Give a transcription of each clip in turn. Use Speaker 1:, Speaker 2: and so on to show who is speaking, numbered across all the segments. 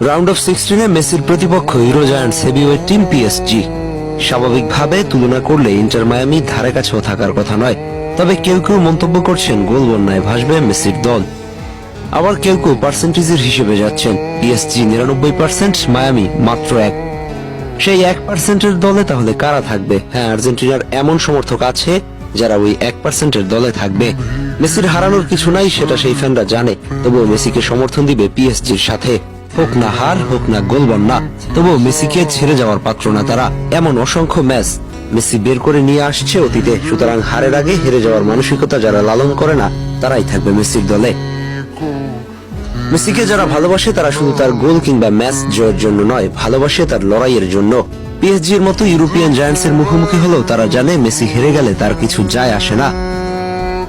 Speaker 1: Round of 16-এ মেসির প্রতিপক্ষ euro giants heavyweight team PSG. স্বাভাবিকভাবে তুলনা করলে ইন্টার মায়ামি ধারে কাছেও থাকার কথা নয়। তবে কেউ কেউ মন্তব্য করছেন গোল বন্যায় ভাসবে মেসির দল। আবার কেউ কেউ পার্সেন্টেজের হিসেবে যাচ্ছেন পিএসজি 99%, মায়ামি মাত্র 1। সেই 1%-এর দলে তাহলে কারা থাকবে? হ্যাঁ, আর্জেন্টিনার এমন সমর্থক আছে যারা ওই 1%-এর দলে থাকবে। মেসির হারানোর কিছু নাই, সেটা সেই ফ্যানরা জানে। তবুও মেসিকে সমর্থন দিবে পিএসজির সাথে। হোক না হার, হোক না গোল বন্যা, তবুও মেসিকে ছেড়ে যাওয়ার পাত্র না তারা। এমন অসংখ্য ম্যাচ মেসি বের করে নিয়ে আসছে অতীতে। সুতরাং হারের আগে হেরে যাওয়ার মানসিকতা যারা লালন করে না, তারাই থাকবে মেসির দলে। মেসিকে যারা ভালোবাসে তারা শুধু তার গোল কিংবা ম্যাচ জয়ের জন্য নয়, ভালোবাসে তার লড়াইয়ের জন্য। পিএসজির মতো ইউরোপিয়ান জায়ান্টসের মুখোমুখি হলেও তারা জানে মেসি হেরে গেলে তার কিছু যায় আসে না।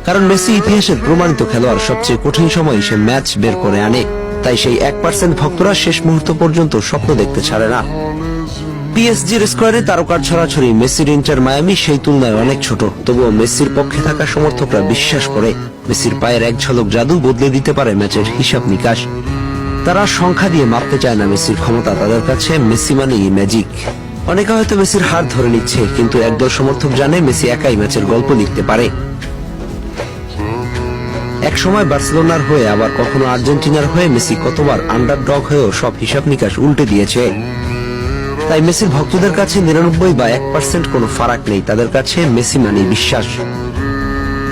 Speaker 1: কারণ মেসি ইতিহাসের প্রমাণিত খেলোয়াড়, সবচেয়ে কঠিন সময় সে ম্যাচ বের করে আনে। তাই সেই 1% ভক্তরা শেষ মুহূর্ত পর্যন্ত স্বপ্ন দেখতে ছাড়ে না। পিএসজির স্কোয়াডে তারকার ছড়াছড়ি, মেসির ইন্টার মায়ামি সেই তুলনায় অনেক ছোট। তবুও মেসির পক্ষে থাকা সমর্থকরা বিশ্বাস করে মেসির পায়ের এক ঝলক জাদু বদলে দিতে পারে ম্যাচের হিসাব নিকাশ। তারা সংখ্যা দিয়ে মাপতে চায় না মেসির ক্ষমতা, তাদের কাছে মেসি মানেই ম্যাজিক। অনেকে হয়তো মেসির হার ধরে নিচ্ছে, কিন্তু একদল সমর্থক জানে মেসি একাই ম্যাচের গল্প লিখতে পারে। এক সময় বার্সেলোনার হয়ে, আবার কখনো আর্জেন্টিনার হয়ে মেসি কতবার আন্ডারডগ হয়েও সব হিসাব নিকাশ উল্টে দিয়েছে। তাই মেসির ভক্তদের কাছে 99 বা 1% কোনো ফারাক নেই, তাদের কাছে মেসি মানেই বিশ্বাস।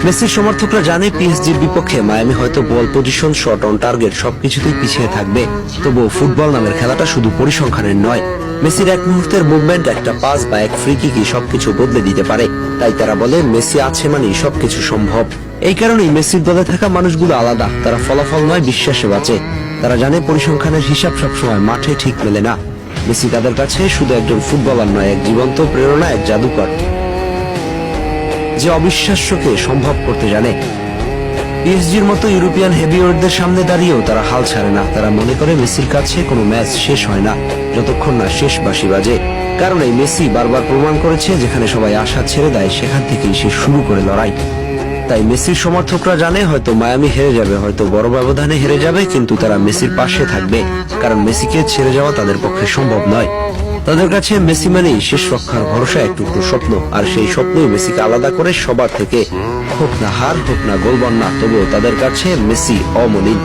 Speaker 1: মেসির সমর্থকরা জানে পিএসজির বিপক্ষে মায়ামি হয়তো বল পজিশন, শট অন টার্গেট সবকিছুতেই পিছিয়ে থাকবে। তবুও ফুটবল নামের খেলাটা শুধু পরিসংখ্যানের নয়। মেসির এক মুহূর্তের মুভমেন্ট, একটা পাস বা এক ফ্রি কিকই সবকিছু বদলে দিতে পারে। তাই তারা বলে মেসি আছে মানেই সবকিছু সম্ভব। এই কারণেই মেসির দলে থাকা মানুষগুলো আলাদা। তারা ফলাফল নয়, বিশ্বাসে বাঁচে। তারা জানে পরিসংখ্যানের হিসাব সবসময় মাঠে ঠিক মেলে না। মেসি তাদের কাছে শুধু একজন ফুটবলার নয়, এক জীবন্ত প্রেরণা, এক জাদুকর যে অবিশ্বাস্যকে সম্ভব করতে জানে। পিএসজির মতো ইউরোপিয়ান হেভিওয়েটদের সামনে দাঁড়িয়েও তারা হাল ছাড়ে না। তারা মনে করে মেসির কাছে কোনো ম্যাচ শেষ হয় না যতক্ষণ না শেষ বাঁশি বাজে। কারণ এই মেসি বারবার প্রমাণ করেছে যেখানে সবাই আশা ছেড়ে দেয় সেখান থেকেই সে শুরু করে লড়াই। তাই মেসির সমর্থকরা জানে হয়তো মায়ামি হেরে যাবে, হয়তো বড় ব্যবধানে হেরে যাবে, কিন্তু তারা মেসির পাশে থাকবে। কারণ মেসিকে ছেড়ে যাওয়া তাদের পক্ষে সম্ভব নয়। তাদের কাছে মেসি মানেই শেষ রক্ষার ভরসা, এক টুকরো স্বপ্ন। আর সেই স্বপ্নই মেসিকে আলাদা করে সবার থেকে। হোক না হার, হোক না গোল বন্যা, তবুও তাদের কাছে মেসি অমলিন।